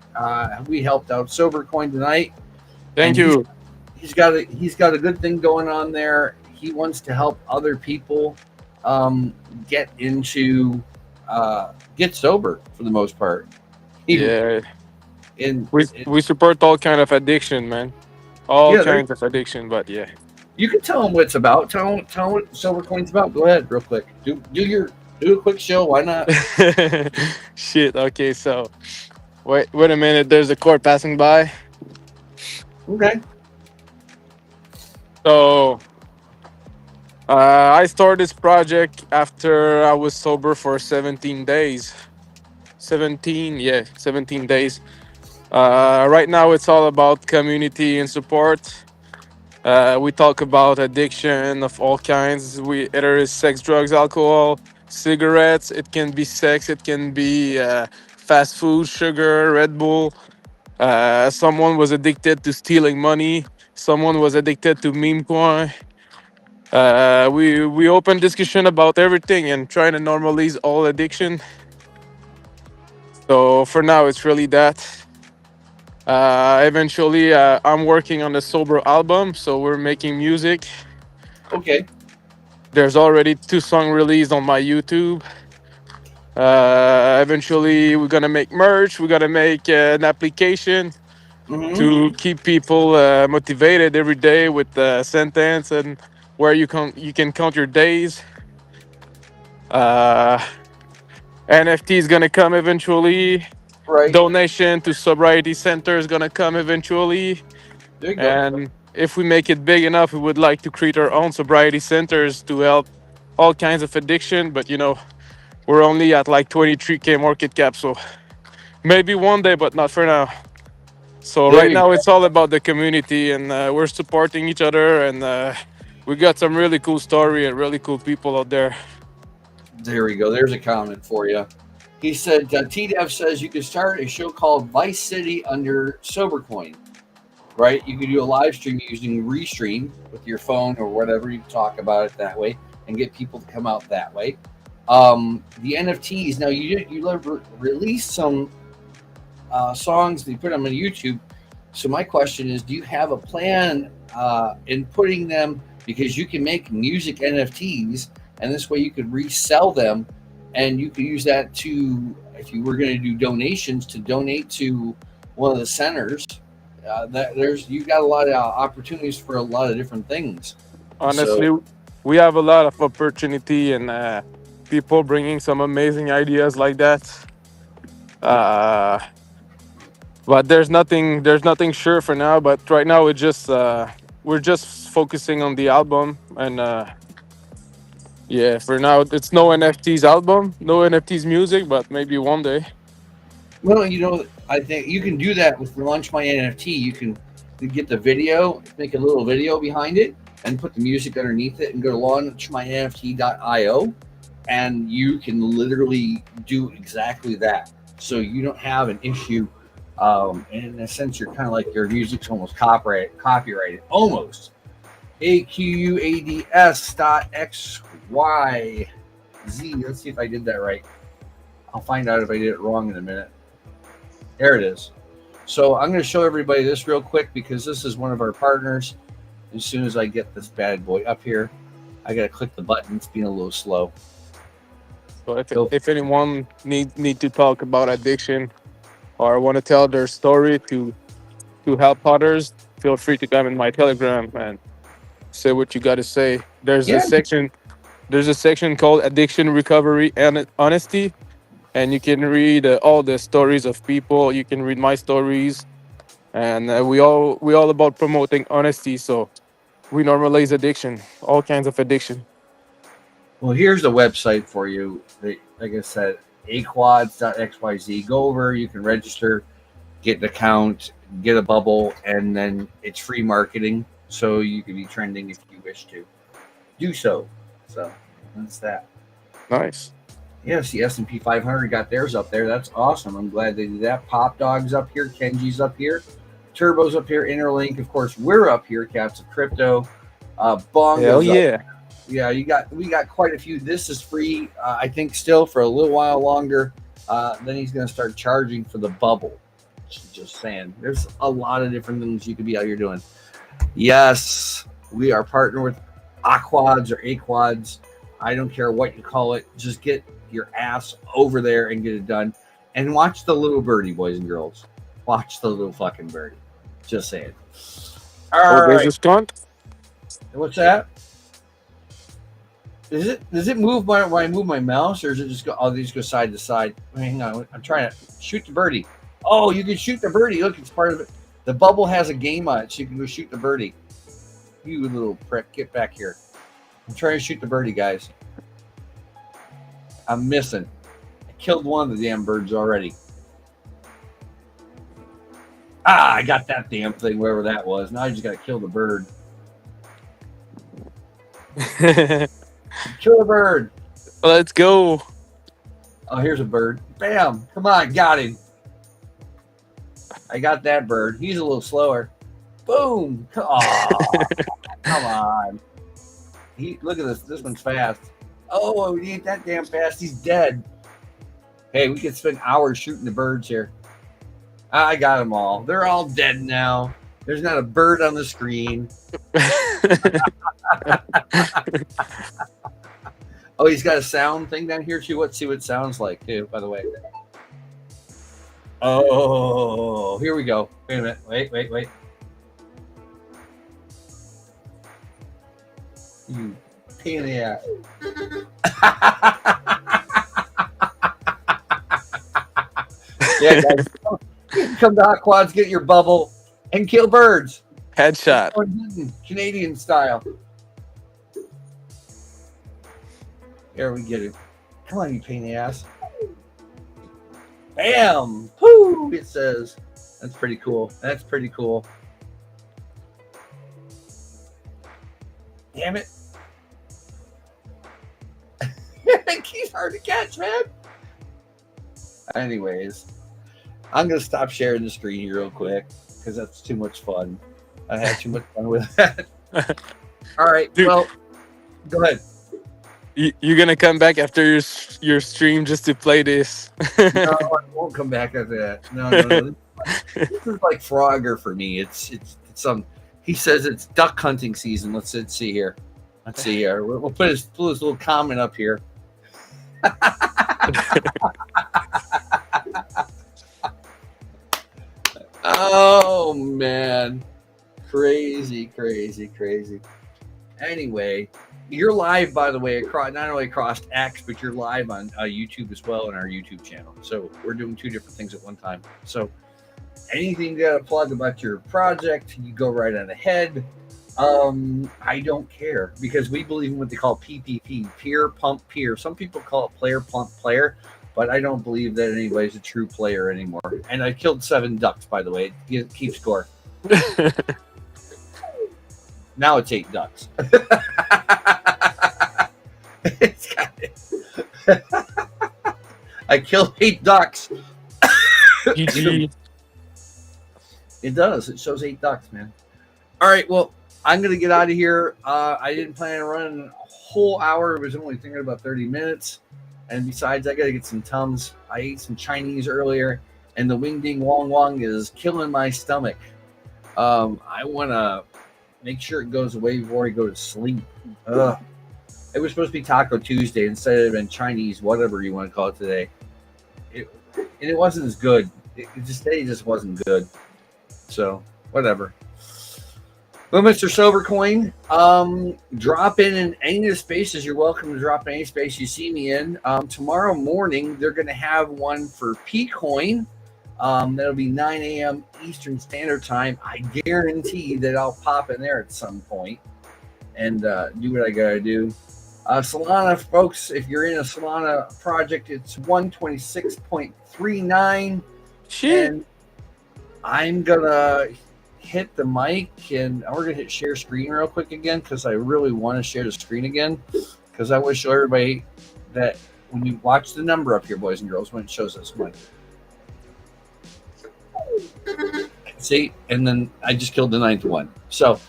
We helped out Sober Coin tonight. Thank you. He's got a good thing going on there. He wants to help other people get sober for the most part. And we support all kind of addiction, man. All kinds of addiction, but yeah. You can tell them what it's about. Tell them what Sober Coin's about. Go ahead, real quick. Do a quick show. Why not? Shit. Okay, so wait a minute. There's a car passing by. Okay. So I started this project after I was sober for 17 days. 17 days. Right now it's all about community and support. We talk about addiction of all kinds. Either is sex, drugs, alcohol, cigarettes. It can be sex. It can be fast food, sugar, Red Bull. Someone was addicted to stealing money. Someone was addicted to meme coin. We open discussion about everything and trying to normalize all addiction. So for now, it's really that. Eventually, I'm working on the sober album, so we're making music. Okay. There's already 2 songs released on my YouTube. Eventually, we're gonna make merch. We're gonna make an application to keep people motivated every day with the sentence and where you can count your days. NFT is gonna come eventually. Right. Donation to sobriety center is gonna come eventually. There you go. And if we make it big enough, we would like to create our own sobriety centers to help all kinds of addiction. But we're only at like 23K market cap, so maybe one day, but not for now. So There right you now go. it's all about the community, and we're supporting each other, and we got some really cool story and really cool people out there. There we go. There's a comment for you. He said, TDev says you could start a show called Vice City under SoberCoin, right? You could do a live stream using Restream with your phone or whatever. You can talk about it that way and get people to come out that way. The NFTs, now you released some songs, you put them on YouTube. So my question is, do you have a plan in putting them, because you can make music NFTs, and this way you could resell them, and you could use that to, if you were going to do donations, to donate to one of the centers. You got a lot of opportunities for a lot of different things. Honestly, we have a lot of opportunity and people bringing some amazing ideas like that. But there's nothing sure for now. But right now we're just focusing on the album, and for now it's no NFTs album, no NFTs music, but maybe one day. Well, I think you can do that with Launch My NFT. You can get the video, make a little video behind it, and put the music underneath it, and go to launchmynft.io, and you can literally do exactly that. So you don't have an issue And in a sense, you're kind of like your music's almost copyrighted, almost. AQUADS.XYZ. Let's see if I did that right. I'll find out if I did it wrong in a minute. There it is. So I'm going to show everybody this real quick because this is one of our partners. As soon as I get this bad boy up here, I got to click the button. It's being a little slow. So Go. if anyone need to talk about addiction or want to tell their story to help others, feel free to come in my Telegram and say what you got to say. Yeah. There's a section called Addiction Recovery and Honesty, and you can read all the stories of people. You can read my stories, and we all about promoting honesty. So we normalize addiction, all kinds of addiction. Well, here's the website for you. Like I said, aquads.xyz. Go over, you can register, get an account, get a bubble, and then it's free marketing. So you can be trending if you wish to do so. So that's that. Nice. Yes, the S&P 500 got theirs up there. That's awesome. I'm glad they did that. Pop Dog's up here. Kenji's up here. Turbo's up here. Interlink, of course, we're up here. Cats of Crypto. Bongo's Hell up. yeah. Yeah, we got quite a few. This is free, I think, still for a little while longer. Then he's going to start charging for the bubble. Just saying, there's a lot of different things you could be out here doing. Yes, we are partnered with Aquads or Aquads. I don't care what you call it. Just get your ass over there and get it done. And watch the little birdie, boys and girls. Watch the little fucking birdie. Just saying. All There's right. this cunt. What's that? Does it move when I move my mouse, or does it just go? Oh, they just go side to side. Hang on, I'm trying to shoot the birdie. Oh, you can shoot the birdie. Look, it's part of it. The bubble has a game on it, so you can go shoot the birdie. You little prick, get back here. I'm trying to shoot the birdie, guys. I'm missing. I killed one of the damn birds already. I got that damn thing, wherever that was. Now I just got to kill the bird. Kill a bird. Let's go. Oh, here's a bird. Bam. Come on. Got him. I got that bird. He's a little slower. Boom. Oh, come on. Look at this. This one's fast. Oh, he ain't that damn fast. He's dead. Hey, we could spend hours shooting the birds here. I got them all. They're all dead now. There's not a bird on the screen. Oh, he's got a sound thing down here too. Let's see what it sounds like too, by the way. Oh, here we go. Wait a minute. Wait. You pain in the ass. Yeah, guys. Come to Hot Quads, get your bubble, and kill birds. Headshot. Canadian style. Here we get it. Come on, you pain in the ass. Bam! Pooh! It says. That's pretty cool. That's pretty cool. Damn it. He's hard to catch, man. Anyways, I'm going to stop sharing the screen here real quick because that's too much fun. I had too much fun with that. All right. Dude. Well, go ahead. You're gonna come back after your stream just to play this? No, I won't come back after that. No. This is like Frogger for me. It's some. He says it's duck hunting season. Let's see here. We'll put his little comment up here. Oh man, crazy. Anyway, you're live, by the way, across not only across X, but you're live on YouTube as well on our YouTube channel. So we're doing two different things at one time. So anything you got to plug about your project, you go right on ahead. I don't care because we believe in what they call PPP, peer pump peer. Some people call it player pump player, but I don't believe that anybody's a true player anymore. And I killed 7 ducks, by the way. Keep score. Now it's 8 ducks. I killed 8 ducks. GG. It does. It shows 8 ducks, man. All right. Well, I'm gonna get out of here. I didn't plan on running a whole hour. I was only thinking about 30 minutes. And besides, I gotta get some Tums. I ate some Chinese earlier, and the Wing Ding Wong Wong is killing my stomach. I wanna make sure it goes away before I go to sleep. Ugh. It was supposed to be Taco Tuesday instead of been Chinese, whatever you want to call it today. And it wasn't as good. It just wasn't good. So whatever. Well, Mr. Silvercoin, drop in any of the spaces. You're welcome to drop in any space you see me in. Tomorrow morning, they're going to have one for P-Coin. That'll be 9 a.m. Eastern Standard Time. I guarantee that I'll pop in there at some point and do what I got to do. Solana, folks, if you're in a Solana project, it's 126.39. Shit. And I'm going to hit the mic and we're going to hit share screen real quick again because I really want to share the screen again because I want to show everybody that when you watch the number up here, boys and girls, when it shows us money. See, and then I just killed the 9th one. So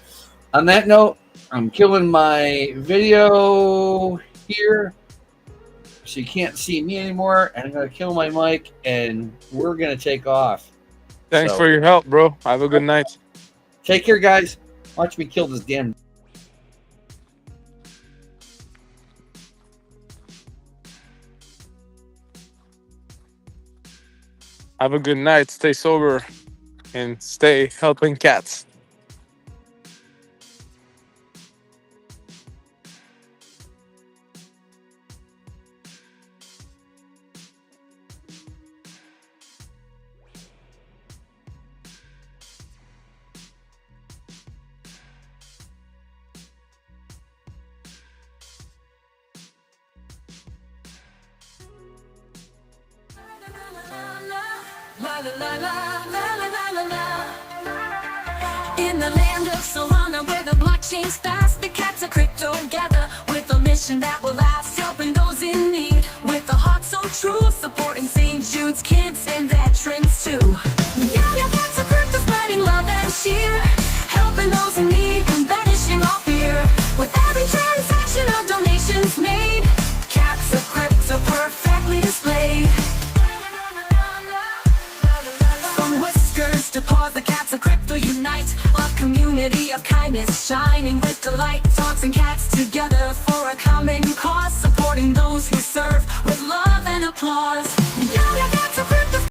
on that note, I'm killing my video here so you can't see me anymore, and I'm going to kill my mic and we're going to take off. Thanks for your help, bro. Have a good night. Take care, guys. Watch me kill this damn. Have a good night. Stay sober and stay helping cats. La la la la la la la la la. In the land of Solana, where the blockchain's fast, the cats are crypto gather with a mission that will last, helping those in need with a heart so true, supporting St. Jude's kids and veterans too. Yeah, cats are crypto, spreading love and cheer, helping those in need and banishing all fear. With every transaction of donations made, cats are crypto perfectly displayed. To pause, the cats of crypto unite, a community of kindness shining with delight. Dogs and cats together for a common cause, supporting those who serve with love and applause. Yeah, cats of crypto.